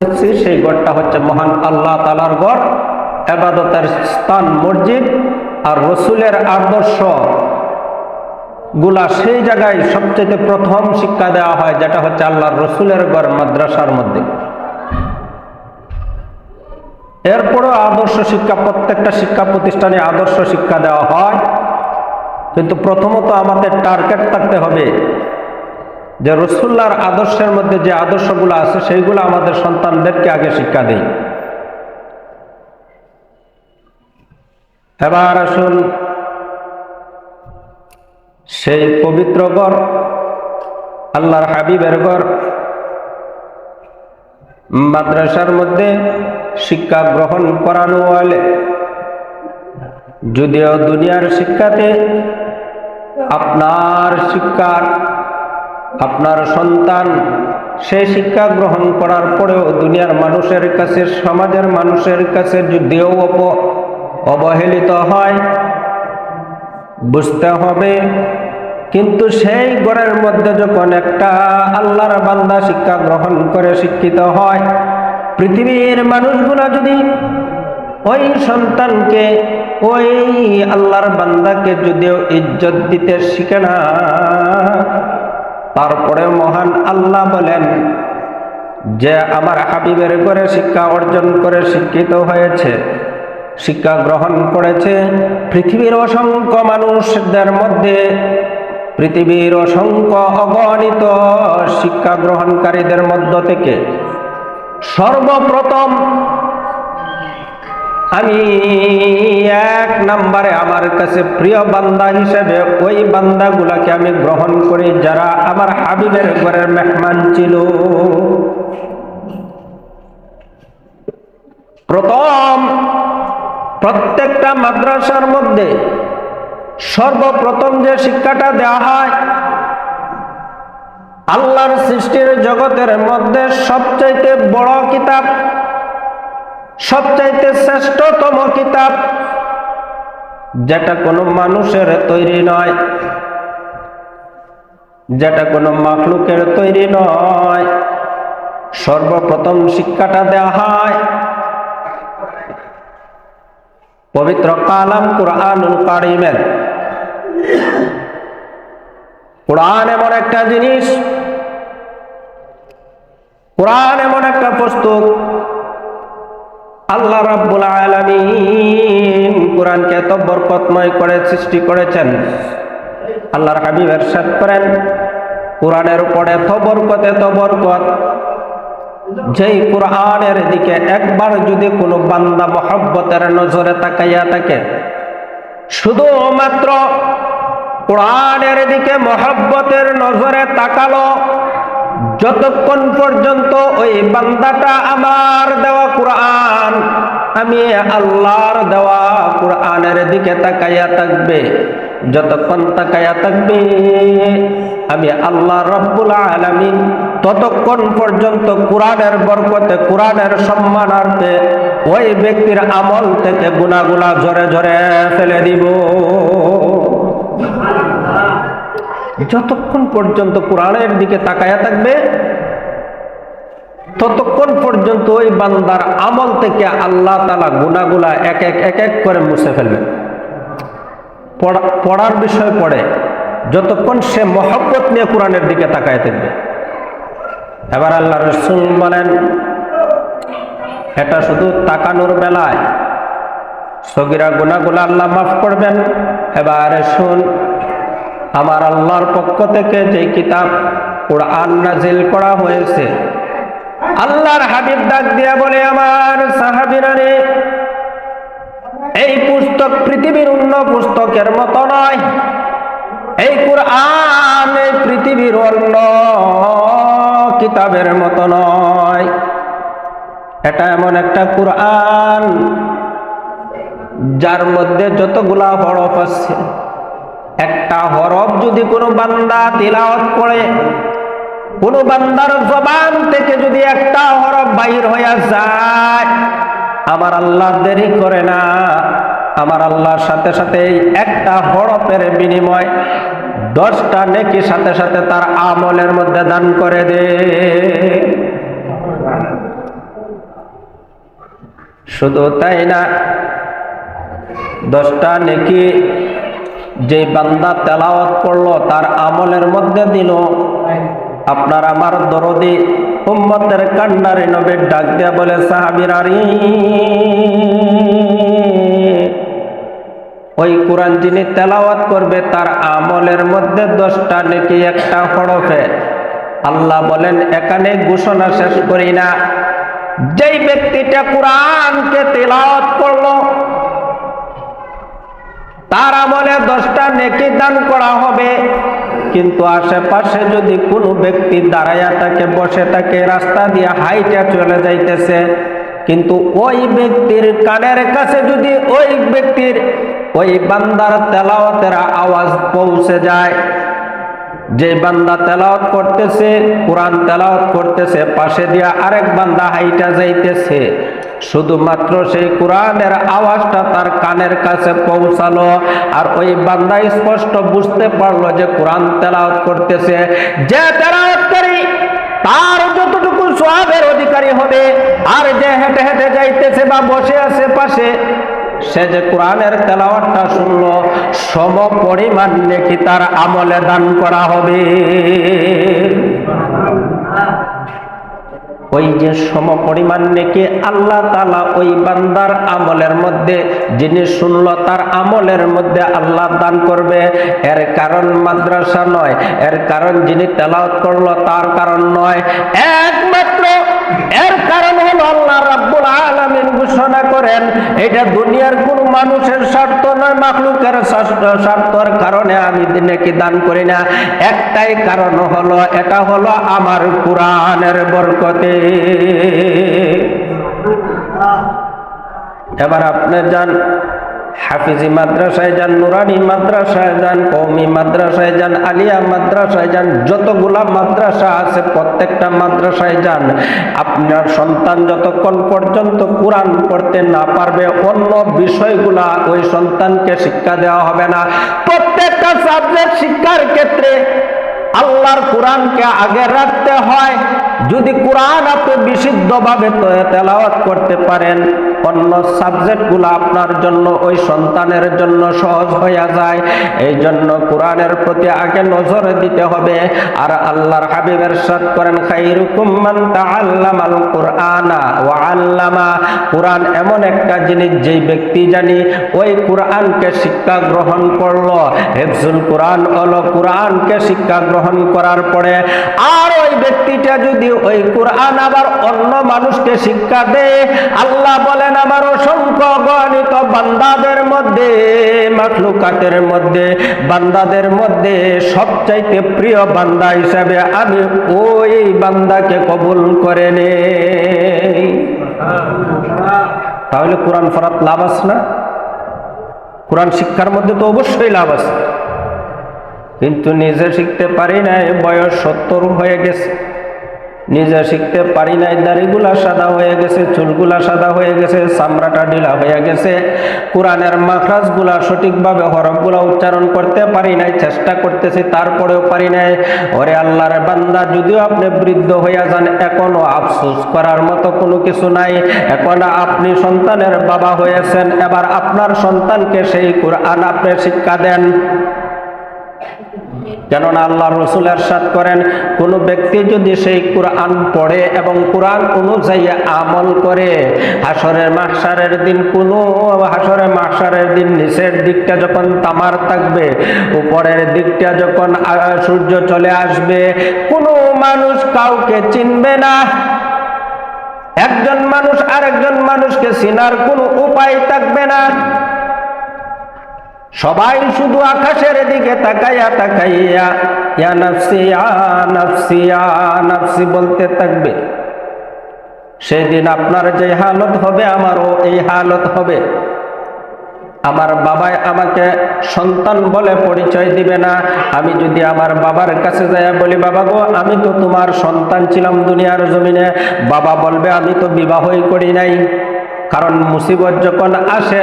সেই ঘরটা হচ্ছে মহান আল্লাহ তাআলার ঘর, ইবাদতের স্থান মসজিদ। আর রসুলের আদর্শ গুলা সেই জায়গায় সবচেয়ে প্রথম শিক্ষা দেওয়া হয়, যেটা হচ্ছে আল্লাহর রসুলের ঘর মাদ্রাসার মধ্যে। এরপরও আদর্শ শিক্ষা, প্রত্যেকটা শিক্ষা প্রতিষ্ঠানে আদর্শ শিক্ষা দেওয়া হয়, কিন্তু প্রথমত আমাদের টার্গেট থাকতে হবে যে রসুল্লাহর আদর্শের মধ্যে যে আদর্শগুলো আছে সেইগুলো আমাদের সন্তানদেরকে আগে শিক্ষা দেই। এবার আসুন সেই পবিত্র ঘর, আল্লাহর হাবিবের ঘর মাদ্রাসার মধ্যে শিক্ষা গ্রহণ করানো হলে, যদিও দুনিয়ার শিক্ষাতে আপনার শিক্ষার আপনার সন্তান সেই শিক্ষা গ্রহণ করার পরেও দুনিয়ার মানুষের কাছে, সমাজের মানুষের কাছে যদিও অবহেলিত হয়, বুঝতে হবে কিন্তু সেই ঘরের মধ্যে যখন একটা আল্লাহর বান্দা শিক্ষা গ্রহণ করে শিক্ষিত হয়, পৃথিবীর মানুষগুলা যদি ওই সন্তানকে, ওই আল্লাহর বান্দাকে যদিও ইজ্জত দিতে শিখে না, তারপরে মহান আল্লাহ বলেন যে আমার হাবিবের ঘরে শিক্ষা অর্জন করে শিক্ষিত হয়েছে, শিক্ষা গ্রহণ করেছে, পৃথিবীর অসংখ্য মানুষদের মধ্যে, পৃথিবীর অসংখ্য অগণিত শিক্ষা গ্রহণকারীদের মধ্য থেকে সর্বপ্রথম আমি এক নম্বরে আমার কাছে প্রিয় বান্দা হিসেবে ওই বান্দাগুলাকে আমি গ্রহণ করি যারা আমার হাবিবের ঘরের মেহমান ছিল। প্রথম প্রত্যেকটা মাদ্রাসার মধ্যে সর্বপ্রথম যে শিক্ষাটা দেওয়া হয়, আল্লাহর সৃষ্টির জগতের মধ্যে সবচাইতে বড় কিতাব, সবচাইতে শ্রেষ্ঠতম কিতাব, যেটা কোনো মানুষের তৈরি নয়, যেটা কোনো মাখলুকের তৈরি নয়, সর্বপ্রথম শিক্ষাটা দেওয়া হয় পবিত্র কালাম কুরআনুল কারীমের। কুরআন এমন একটা জিনিস, কুরআন এমন একটা পুস্তক, আল্লাহ রাব্বুল আলামিন কুরআনকে এত বরকতময় করে সৃষ্টি করেছেন। আল্লাহর হাবিব ইরশাদ করেন, কুরআনের উপরে এত বরকত, যেই কুরআনের দিকে একবার যদি কোনো বান্দা মহব্বতের নজরে তাকাইয়া থাকে, শুধুমাত্র কুরআনের দিকে মহব্বতের নজরে তাকালো, যতক্ষণ পর্যন্ত ওই বান্দাটা আমার দেওয়া কুরআন, আমি আল্লাহর দেওয়া কুরআনের দিকে তাকাইয়া থাকবে, যতক্ষণ তাকাইয়া থাকবে আমি আল্লাহ রাব্বুল আলামিন ততক্ষণ পর্যন্ত কুরআনের বরকতে, কুরআনের সম্মানার্থে ওই ব্যক্তির আমল থেকে গুনাহগুলা ঝরে ঝরে ফেলে দিব। যতক্ষণ পর্যন্ত কুরআনের দিকে তাকায়া থাকবে ততক্ষণ পর্যন্ত ওই বান্দার আমল থেকে আল্লাহ তাআলা গুনাহগুলা এক এক করে মুছে ফেলবে। পড়ার বিষয় পড়ে যতক্ষণ সে মহব্বত নিয়ে কুরআনের দিকে তাকায় থাকবে। এবার আল্লাহ রাসূল বলেন, এটা শুধু তাকানোর বেলায়, সগীরা গুনাহগুলা আল্লাহ মাফ করবেন। এবার শুন, আমার আল্লাহর পক্ষ থেকে যে কিতাব কুরআন নাজিল করা হয়েছে, আল্লাহর হাবিব ডাক দিয়া বলে, আমার সাহাবীরা রে, এই পুস্তক পৃথিবীর অন্য পুস্তকের মতো নয়, এই কুরআন এই পৃথিবীর অন্য কিতাবের মতো নয়। এটা এমন একটা কুরআন যার মধ্যে যতগুলা হরফ আছে, একটা হরফ যদি কোনো বান্দা তিলাওয়াত করে, কোনো বান্দার জবান থেকে যদি একটা হরফ বাহির হইয়া যায়, আমার আল্লাহ দেরি করে না, আমার আল্লাহর সাথে সাথে একটা হরফের বিনিময় 10টা নেকি সাথে সাথে তার আমলের মধ্যে দান করে দে। শুধু তাই না, 10টা নেকি যে বান্দা তেলাওয়াত করলো তার আমলের মধ্যে দিল। আপনার আমার দরদি উম্মতের কান্ডারে নবীর ডাক দিয়া বলে, সাহাবীরা রে, ওই কোরআন যিনি তেলাওয়াত করবে তার আমলের মধ্যে 10টা নেকি একটা হরফে। আল্লাহ বলেন, এখানে ঘোষণা শেষ করি না, যেই ব্যক্তিটা কোরআনকে তেলাওয়াত করলো তার আমলে 10টা নেকি দান করা হবে। কিন্তু আশেপাশে যদি কোনো ব্যক্তি দাঁড়াইয়া থাকে, বসে থাকে, রাস্তা দিয়ে হাইটা চলে যাইতেছে, কিন্তু ওই ব্যক্তির কানের কাছে যদি ওই ব্যক্তির ওই বান্দার তেলাওয়াতের আওয়াজ পৌঁছে যায়, যে বান্দা তেলাওয়াত করতেছে, কোরআন তেলাওয়াত করতেছে, পাশে দিয়া আরেক বান্দা হাইটা যাইতেছে, শুধুমাত্র সেই কোরআনের আওয়াজটা তার কানের কাছে পৌঁছালো, আর ওই বান্দা স্পষ্ট বুঝতে পারলো যে কোরআন তেলাওয়াত করতেছে, যে তেলাওয়াতকারী তার যতটুকু সওয়াবের অধিকারী হবে, আর যে হেঁটে হেঁটে যাইতেছে বা বসে আছে পাশে, সে যে কোরআনের তেলাওয়াতটা শুনলো, সম পরিমাণ নেকি তার আমলে দান করা হবে। ওই যে সম পরিমাণ নেকি আল্লাহ তাআলা ওই বান্দার আমলের মধ্যে, যিনি শুনলো তার আমলের মধ্যে আল্লাহ দান করবে। এর কারণ মাদ্রাসা নয়, এর কারণ যিনি তেলাওয়াত করলো তার কারণ নয়, একমাত্র এর কারণ হলো আল্লাহ রাব্বুল আলামিন ঘোষণা করেন, এটা দুনিয়ার কোন মানুষের স্বার্থ নয়, মাখলুকের স্বার্থের কারণে আমি নেকি দান করি না। একটাই কারণ হলো, এটা হলো আমার কোরআনের বরকতে। এবার আপনি যান হাফিজি মাদ্রাসায় যান, নুরানি মাদ্রাসায় যান, কওমি মাদ্রাসায় যান, আলিয়া মাদ্রাসায় যান, যতগুলা মাদ্রাসা আছে প্রত্যেকটা মাদ্রাসায় যান, আপনার সন্তান যতক্ষণ পর্যন্ত কোরআন পড়তে না পারবে অন্য বিষয়গুলা ওই সন্তানকে শিক্ষা দেওয়া হবে না। প্রত্যেকটা সাবজেক্ট শিক্ষার ক্ষেত্রে আল্লাহর কোরআনকে আগে রাখতে হয়। যদি কোরআন আপনি বিশুদ্ধভাবে তেলাওয়াত করতে পারেন, অন্য সাবজেক্টগুলো আপনার জন্য, ওই সন্তানের জন্য সহজ হয়ে যায়। এই জন্য কোরআনের প্রতি আগে নজর দিতে হবে। আর আল্লাহর হাবিব ইরশাদ করেন, খায়রুকুম মান তাআল্লামাল কুরআনা ওয়া আল্লামা। কোরআন এমন একটা জিনিস, যেই ব্যক্তি জানি ওই কোরআনকে শিক্ষা গ্রহণ করলো। হিফজুল কোরআন হলো কোরআনকে শিক্ষা গ্রহণ করার পরে আর ওই ব্যক্তিটা যদি ওই কোরআন আবার অন্য মানুষকে শিক্ষা দেয়, আল্লাহ বলেন আমার অসংখ্য গণিত বান্দাদের মধ্যে, মাখলুকাতের মধ্যে, বান্দাদের মধ্যে সবচাইতে প্রিয় বান্দা হিসাবে আমি ওই বান্দাকে কবুল করে নেই। তাহলে কোরআন পড়ার লাভ আছে না? কোরআন শিক্ষার মধ্যে তো অবশ্যই লাভ আছে, কিন্তু নিজে শিখতে পারি নাই, বয়স 70 হয়ে গেছে, নিজে শিখতে পারি নাই, দাড়িগুলা সাদা হয়ে গেছে, চুলগুলা সাদা হয়ে গেছে, চামড়াটা ঢিলা হয়ে গেছে, কোরআনের মাখরাজগুলা সঠিকভাবে হরফগুলা উচ্চারণ করতে পারি নাই, চেষ্টা করতেছি তারপরেও পারি নাই। ওরে আল্লাহর বান্দা, যদিও আপনি বৃদ্ধ হইয়া যান, এখনো আফসোস করার মতো কোনো কিছু নাই। এখন আপনি সন্তানের বাবা হয়েছেন, এবার আপনার সন্তানকে সেই কোরআন আপনি শিক্ষা দেন। কেননা আল্লাহ রাসূল ইরশাদ করেন, কোন ব্যক্তি যদি সেই কোরআন পড়ে এবং কোরআন অনুযায়ী আমল করে, হাসরের মাহশারের দিন নিচের দিকটা যখন তামার থাকবে, উপরের দিকটা যখন সূর্য চলে আসবে, কোনো মানুষ কাউকে চিনবে না। একজন মানুষ আরেকজন মানুষকে চিনার কোনো উপায় থাকবে না। সবাই শুধু আকাশের দিকে তাকাইয়া তাকাইয়া ইয়া নাফসি ইয়া নাফসি ইয়া নাফসি বলতে থাকবে। সেদিন আপনার যে হালত হবে, আমারও এই হালত হবে। আমার বাবাই আমাকে সন্তান বলে পরিচয় দিবে না। আমি যদি আমার বাবার কাছে যাই বলি, বাবা গো, আমি তো তোমার সন্তান ছিলাম দুনিয়ার জমিনে, বাবা বলবে আমি তো বিবাহই করি নাই। কারণ মুসিবত যখন আসে,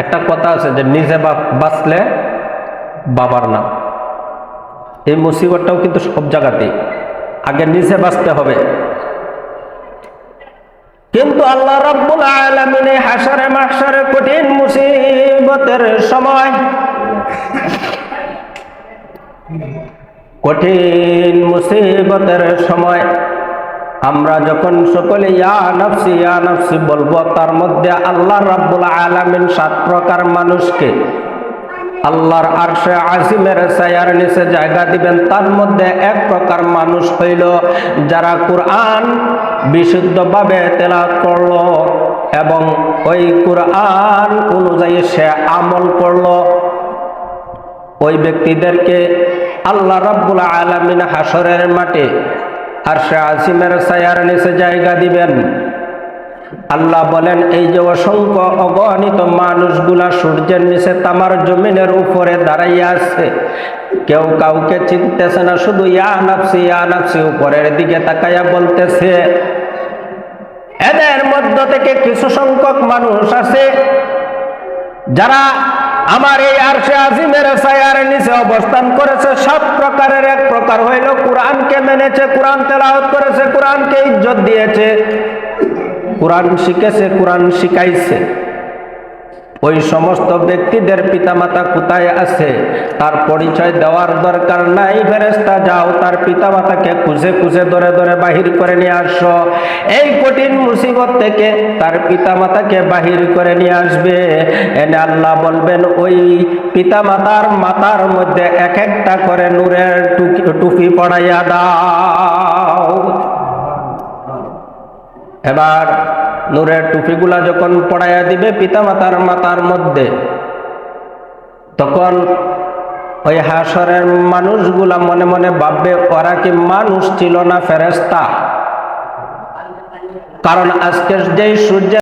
একটা কথা আছে যে নিজে বাঁচলে বাবার নাম। এই মুসিবতটাও কিন্তু সব জায়গাতেই, আগে নিজে বাঁচতে হবে। কিন্তু আল্লাহ রাব্বুল আলামিন এই হাশরে মাহশরে কঠিন মুসিবতের সময়, কঠিন মুসিবতের সময় আমরা যখন সকলে ইয়া নাফসি বলবো, তার মধ্যে আল্লাহ রাব্বুল আলামিন 7 প্রকার মানুষকে আল্লাহর আরশে আজিমের ছায়ার নিচে জায়গা দিবেন। তার মধ্যে 1 প্রকার মানুষ হইল যারা কুরআন বিশুদ্ধভাবে তেলাওয়াত করলো এবং ওই কুরআন অনুযায়ী সে আমল করলো। ওই ব্যক্তিদেরকে আল্লাহ রাব্বুল আলামিন হাশরের মাঠে আরশে আজিমের ছায়ার নিচে জায়গা দিবেন। আল্লাহ বলেন, এই যে অসংখ্য অগণিত মানুষগুলা সূর্যের নিচে তামার জমিনের উপরে দাঁড়াইয়া আছে, কেউ কাউকে চিনতেছে না, শুধু ইয়া নাফসি উপরের দিকে তাকাইয়া বলতেছে। এদের মধ্য থেকে কিছু সংখ্যক মানুষ আছে যারা আমার এই আরশে আজিমের ছায়ার নিচে অবস্থান করেছে। 7 প্রকারের 1 প্রকার হইল কুরআনকে মেনেছে, কোরআন তেলাওয়াত করেছে, কোরআনকে ইজ্জত দিয়েছে, কোরআন শিখেছে, কোরআন শিখাইছে। ওই সমস্ত ব্যক্তিদের পিতামাতা কোথায় আছে তার পরিচয় দেওয়ার দরকার নাই। ফেরেশতা যাও তার পিতামাতাকে খুঁজে খুঁজে ধরে ধরে বাহির করে নিয়ে আসো। এই কঠিন মুসিবত থেকে তার পিতামাতাকে বাহির করে নিয়ে আসবে। এনে আল্লাহ বলবেন, ওই পিতামাতার মাথার মধ্যে 1-1টা করে নূরের টুপি পড়াইয়া দাও। এবার নূরের টুপিগুলা যখন পড়াইয়া দিবে পিতামাতার মাথার মধ্যে, তখন ওই হাশরের মানুষগুলা মনে মনে ভাববে, ওরা কি মানুষ ছিল না ফেরেশতা? কারণ আজকে যেই সূর্য